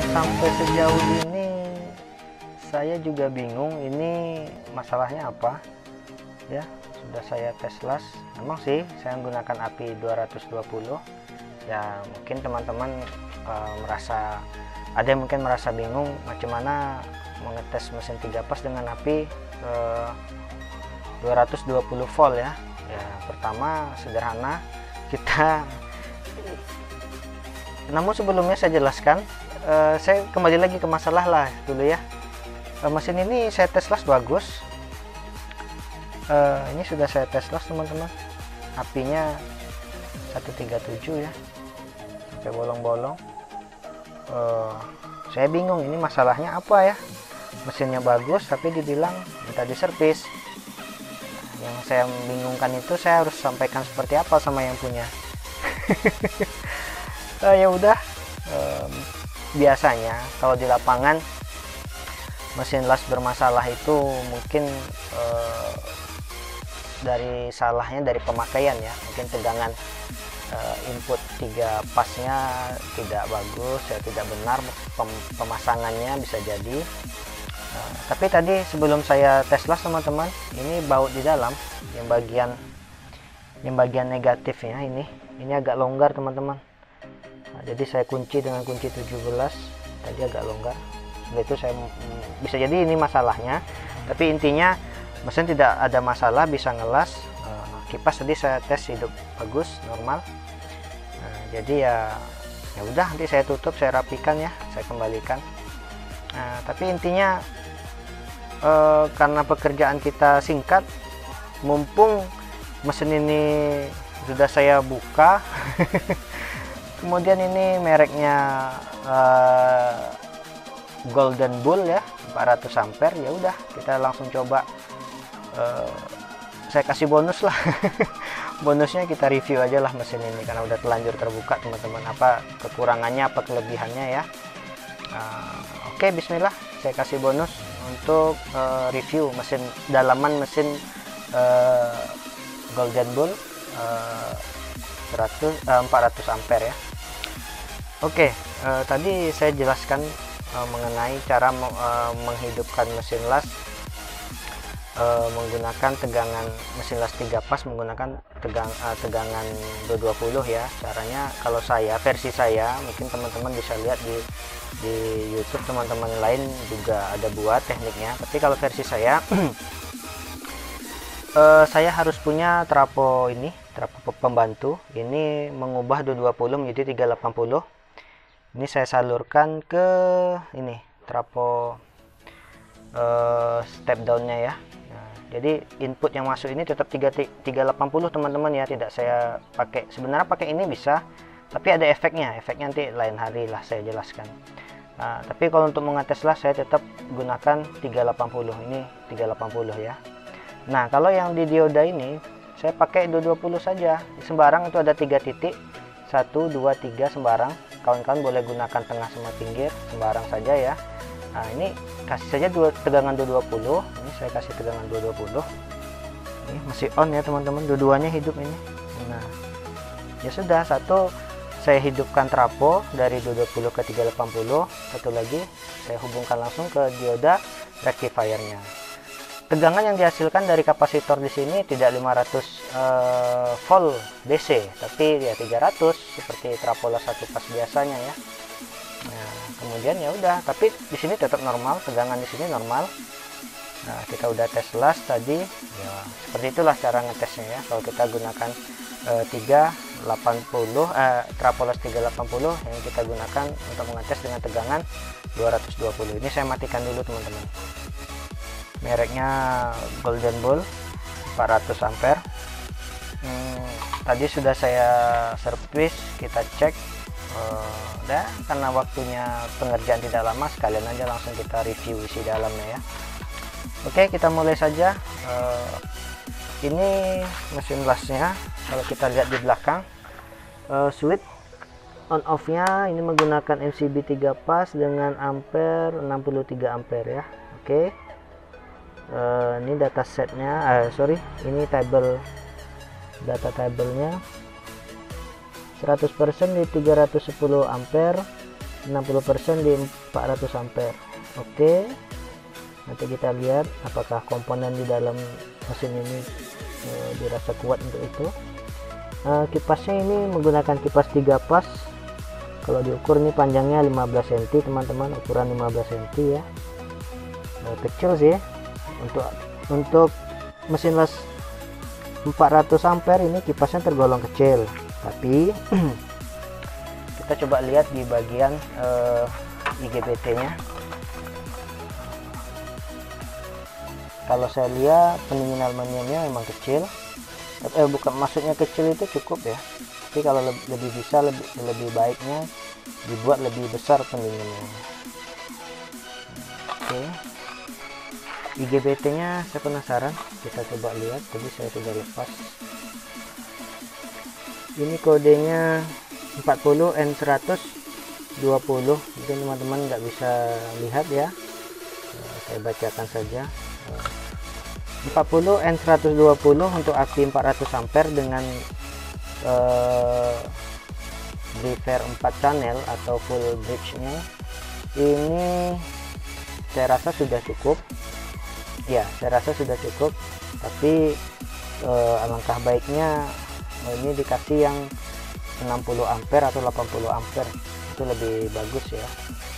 Sampai sejauh ini saya juga bingung ini masalahnya apa ya. Sudah saya tes las, memang sih saya menggunakan API 220 ya. Mungkin teman-teman merasa, ada yang mungkin merasa bingung bagaimana mengetes mesin 3 pas dengan API 220 volt ya. Ya pertama sederhana, namun sebelumnya saya jelaskan, saya kembali lagi ke masalah lah dulu ya. Mesin ini saya tes las bagus. Ini sudah saya tes las teman-teman, apinya 137 ya, sampai bolong-bolong. Saya bingung ini masalahnya apa ya. Mesinnya bagus tapi dibilang minta diservis. Yang saya bingungkan itu saya harus sampaikan seperti apa sama yang punya. Ya udah, biasanya kalau di lapangan mesin las bermasalah itu mungkin dari salahnya dari pemakaian ya. Mungkin tegangan input 3 pasnya tidak bagus ya, tidak benar pemasangannya bisa jadi. Tapi tadi sebelum saya tes las teman-teman, ini baut di dalam yang bagian negatifnya ini agak longgar teman-teman. Jadi saya kunci dengan kunci 17, tadi agak longgar. Setelah itu saya bisa jadi ini masalahnya, tapi intinya mesin tidak ada masalah, bisa ngelas. Kipas tadi saya tes hidup bagus, normal. Jadi ya udah, nanti saya tutup, saya rapikan ya, saya kembalikan. Tapi intinya karena pekerjaan kita singkat, mumpung mesin ini sudah saya buka. Kemudian ini mereknya Golden Bull ya, 400 ampere. Ya udah, kita langsung coba. Saya kasih bonus lah. Bonusnya kita review aja lah mesin ini karena udah terlanjur terbuka teman-teman, apa kekurangannya, apa kelebihannya ya. Oke, bismillah, saya kasih bonus untuk review mesin dalaman mesin Golden Bull 400 ampere ya. Oke, tadi saya jelaskan mengenai cara menghidupkan mesin las menggunakan tegangan mesin las 3 pas menggunakan tegangan 220 ya. Caranya kalau versi saya, mungkin teman-teman bisa lihat di YouTube, teman-teman lain juga ada buat tekniknya. Tapi kalau versi saya saya harus punya trapo pembantu. Ini mengubah 220 menjadi 380. Ini saya salurkan ke ini trapo step downnya ya. Jadi input yang masuk ini tetap 380 teman-teman ya, tidak saya pakai. Sebenarnya pakai ini bisa, tapi ada efeknya nanti lain hari lah saya jelaskan. Tapi kalau untuk mengetes lah saya tetap gunakan 380, ini 380 ya. Nah kalau yang di dioda ini saya pakai 220 saja, sembarang itu ada 3 titik, 1, 2, 3 sembarang. Kawan-kawan boleh gunakan tengah sama pinggir, sembarang saja ya. Nah ini kasih saja tegangan 220. Ini saya kasih tegangan 220. Ini masih on ya teman-teman, dua-duanya hidup ini. Nah ya sudah, satu saya hidupkan trapo dari 220 ke 380, satu lagi saya hubungkan langsung ke dioda rectifiernya. Tegangan yang dihasilkan dari kapasitor di sini tidak 500 volt DC, tapi ya 300 seperti trapo las 1 pas biasanya ya. Nah, kemudian ya udah, tapi di sini tetap normal, tegangan di sini normal. Nah, kita udah tes las tadi ya, seperti itulah cara ngetesnya ya. Kalau kita gunakan trapo las 380 yang kita gunakan untuk mengetes dengan tegangan 220. Ini saya matikan dulu teman-teman. Mereknya Golden Bull 400 ampere. Tadi sudah saya servis, kita cek. Udah, karena waktunya pengerjaan tidak lama, sekalian aja langsung kita review isi dalamnya ya. Oke, kita mulai saja. Ini mesin lasnya. Kalau kita lihat di belakang, switch on off nya ini menggunakan MCB 3 pas dengan ampere 63 ampere ya. Oke. Ini data setnya, ini data tabelnya 100% di 310 ampere. 60% di 400 ampere. Oke, nanti kita lihat apakah komponen di dalam mesin ini dirasa kuat untuk itu. Kipasnya ini menggunakan kipas 3 pas. Kalau diukur ini panjangnya 15 cm teman-teman, ukuran 15 cm ya. Kecil sih untuk mesin las 400 ampere ini kipasnya tergolong kecil, tapi kita coba lihat di bagian IGBT nya. Kalau saya lihat pendingin aluminiumnya memang kecil, bukan, maksudnya kecil itu cukup ya, tapi kalau lebih bisa lebih baiknya dibuat lebih besar pendinginnya. Oke, IGBT nya saya penasaran, kita coba lihat. Tadi saya sudah lepas, ini kodenya 40 N120. mungkin teman-teman nggak bisa lihat ya, saya bacakan saja. 40 N120 untuk aki 400 ampere dengan driver 4 channel atau full bridge nya, ini saya rasa sudah cukup ya, tapi alangkah baiknya ini dikasih yang 60 ampere atau 80 ampere, itu lebih bagus ya.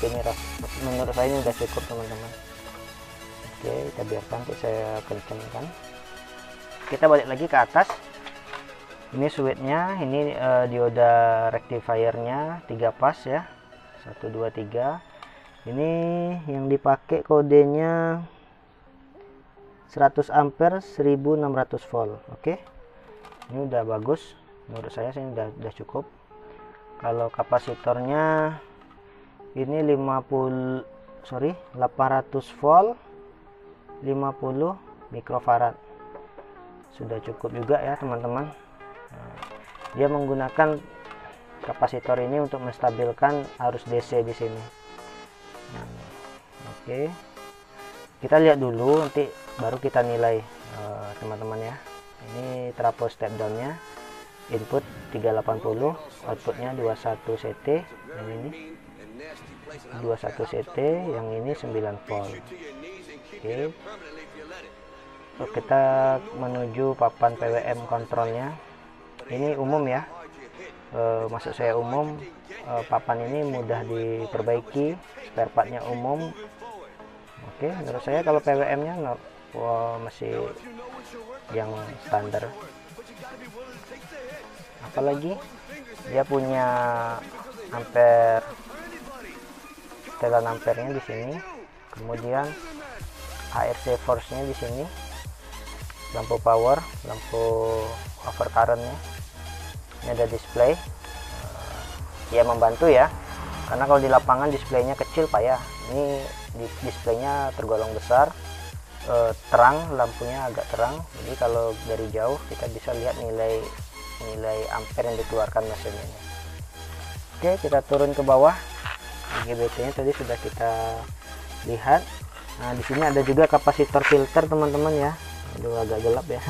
Ini menurut saya ini udah cukup teman-teman. Oke, kita biarkan, saya kencangkan. Kita balik lagi ke atas. Ini switchnya, ini dioda rectifiernya 3 pas ya, 1 2 3. Ini yang dipakai kodenya 100 ampere 1600 volt. Oke, ini udah bagus menurut saya, ini udah cukup. Kalau kapasitornya ini 800 volt 50 mikrofarad, sudah cukup juga ya teman-teman. Dia menggunakan kapasitor ini untuk menstabilkan arus DC di sini. Oke, kita lihat dulu, nanti baru kita nilai teman-teman ya. Ini trafo step down nya, input 380, outputnya 21 CT, yang ini 21 CT, yang ini 9 volt. Oke, kita menuju papan PWM kontrolnya. Ini umum ya, maksud saya umum, papan ini mudah diperbaiki, spare partnya umum. Oke, menurut saya kalau PWM nya masih yang standar. Apalagi dia punya ampere, setelan ampernya di sini, kemudian ARC force nya di sini, lampu power, lampu overcurrent-nya. Ini ada display, ya membantu ya, karena kalau di lapangan displaynya kecil payah. Ini displaynya tergolong besar, terang, lampunya agak terang, jadi kalau dari jauh kita bisa lihat nilai ampere yang dikeluarkan mesin ini. Oke, kita turun ke bawah. IGBT nya tadi sudah kita lihat. Nah, di sini ada juga kapasitor filter teman-teman ya. Aduh, agak gelap ya.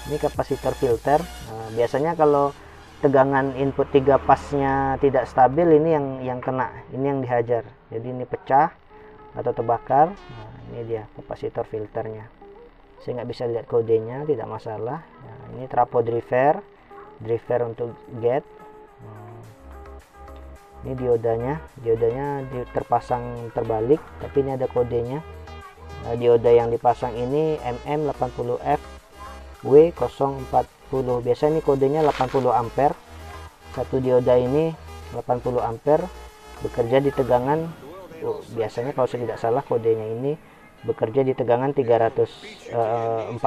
Ini kapasitor filter. Nah, biasanya kalau tegangan input 3 pasnya tidak stabil, ini yang kena, ini yang dihajar. Jadi ini pecah atau terbakar. Nah, ini dia kapasitor filternya. Saya nggak bisa lihat kodenya, tidak masalah. Nah, ini trafo driver untuk gate. Ini diodanya terpasang terbalik, tapi ini ada kodenya. Nah, dioda yang dipasang ini MM80F W040. Biasa ini kodenya 80 ampere. Satu dioda ini 80 ampere, bekerja di tegangan, biasanya kalau saya tidak salah kodenya ini bekerja di tegangan 400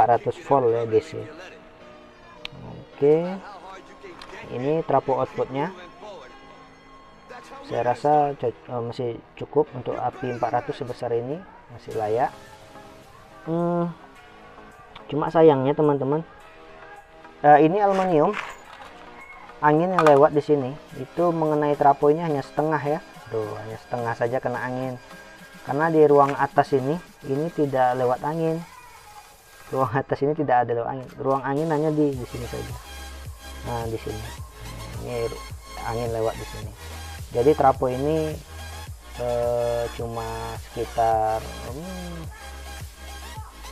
volt ya DC. Oke, ini trafo outputnya. Saya rasa masih cukup untuk api 400 sebesar ini, masih layak. Cuma sayangnya teman-teman, ini aluminium, angin yang lewat di sini itu mengenai trafo ini hanya setengah ya. Tuh, hanya setengah saja kena angin. Karena di ruang atas ini tidak lewat angin. Ruang atas ini tidak ada lewat angin. Ruang angin hanya di sini saja. Nah, di sini. Ini angin lewat di sini. Jadi trapo ini cuma sekitar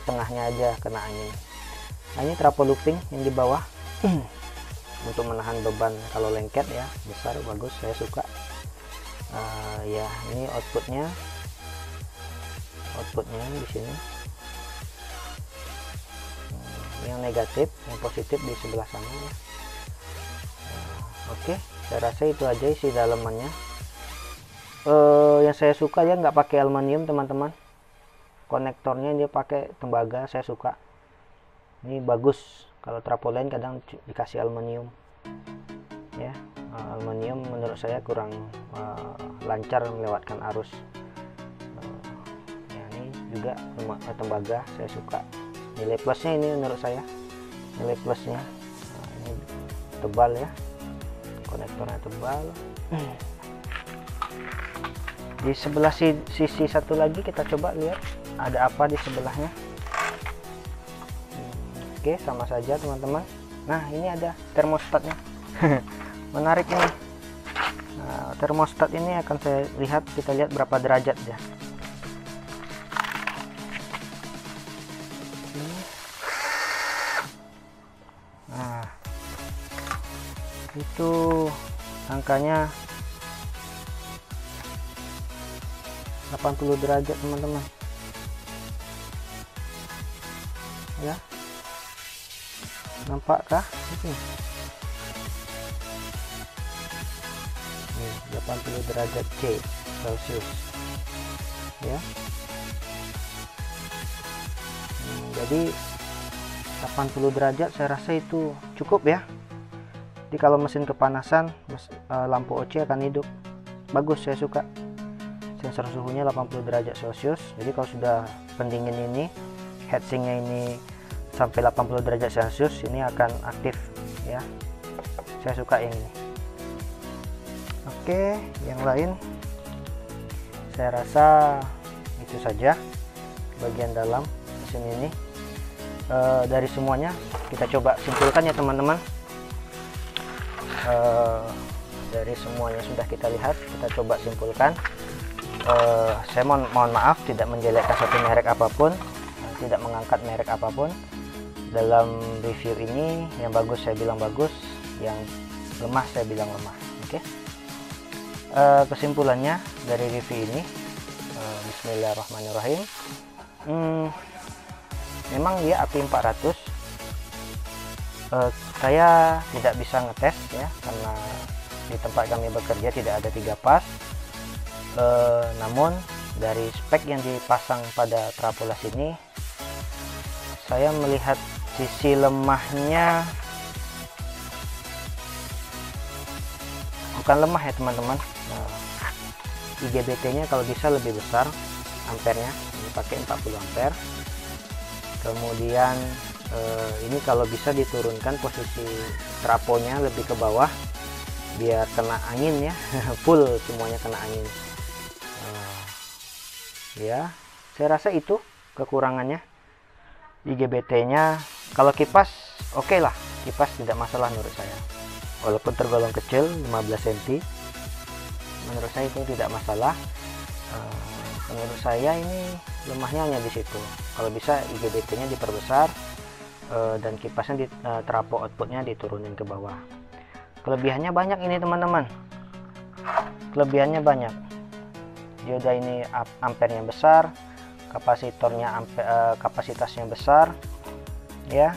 setengahnya aja kena angin. Nah, ini trapo looping yang di bawah untuk menahan beban kalau lengket ya, besar, bagus, saya suka. Ya, ini outputnya di sini. Yang negatif, yang positif di sebelah sana ya. Oke, saya rasa itu aja isi dalamannya. Yang saya suka ya nggak pakai aluminium teman-teman, konektornya dia pakai tembaga, saya suka. Ini bagus. Kalau trapo lain kadang dikasih aluminium ya. Aluminium menurut saya kurang lancar melewatkan arus. Ya, ini juga tembaga, saya suka. Nilai plusnya ini menurut saya, nilai plusnya ini tebal ya, konektornya tebal. Di sebelah sisi satu lagi kita coba lihat ada apa di sebelahnya. Oke, sama saja teman-teman. Nah, ini ada termostatnya. Menarik ini. Nah, termostat ini akan saya lihat, kita lihat berapa derajat ya. Nah, itu angkanya 80 derajat teman-teman ya. Nampakkah ini? Nih, 80 derajat Celcius ya. Jadi 80 derajat saya rasa itu cukup ya. Jadi kalau mesin kepanasan, lampu OC akan hidup. Bagus, saya suka. Sensor suhunya 80 derajat Celcius. Jadi kalau sudah pendingin ini, heatsinknya ini sampai 80 derajat Celcius, ini akan aktif ya. Saya suka yang ini. Oke, yang lain saya rasa itu saja bagian dalam mesin ini. Dari semuanya kita coba simpulkan ya teman-teman. Dari semuanya sudah kita lihat, kita coba simpulkan. Saya mohon maaf tidak menjelekkan satu merek apapun, tidak mengangkat merek apapun. Dalam review ini yang bagus saya bilang bagus, yang lemah saya bilang lemah. Oke. Kesimpulannya dari review ini, bismillahirrahmanirrahim. Memang dia API 400. Saya tidak bisa ngetes ya, karena di tempat kami bekerja tidak ada 3 pas. Namun dari spek yang dipasang pada trapolas ini, saya melihat sisi lemahnya bukan lemah ya teman-teman. IGBT-nya kalau bisa lebih besar ampernya, ini pakai 40 ampere. Kemudian ini kalau bisa diturunkan posisi traponya lebih ke bawah biar kena angin ya. Full semuanya kena angin. Ya, saya rasa itu kekurangannya. IGBT-nya kalau kipas oke lah, kipas tidak masalah menurut saya, walaupun tergolong kecil 15 cm, menurut saya itu tidak masalah. Menurut saya ini lemahnya hanya di situ. Kalau bisa IGBT-nya diperbesar dan kipasnya trapo outputnya diturunin ke bawah. Kelebihannya banyak ini teman-teman, kelebihannya banyak. Dioda ini ampernya besar, kapasitornya kapasitasnya besar ya.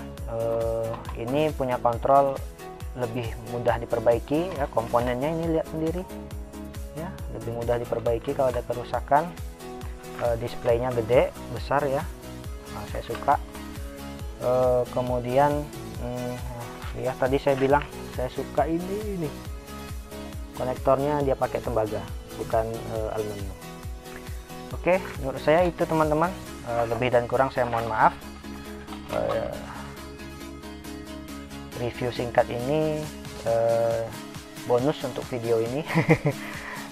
Ini punya kontrol lebih mudah diperbaiki ya, komponennya ini lihat sendiri ya, lebih mudah diperbaiki kalau ada kerusakan. Displaynya gede, besar ya. Nah, saya suka. Kemudian ya tadi saya bilang saya suka ini konektornya dia pakai tembaga, bukan aluminium. Oke, menurut saya itu teman-teman. Lebih dan kurang saya mohon maaf. Review singkat ini bonus untuk video ini.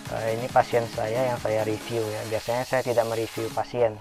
Ini pasien saya yang saya review ya. Biasanya saya tidak mereview pasien.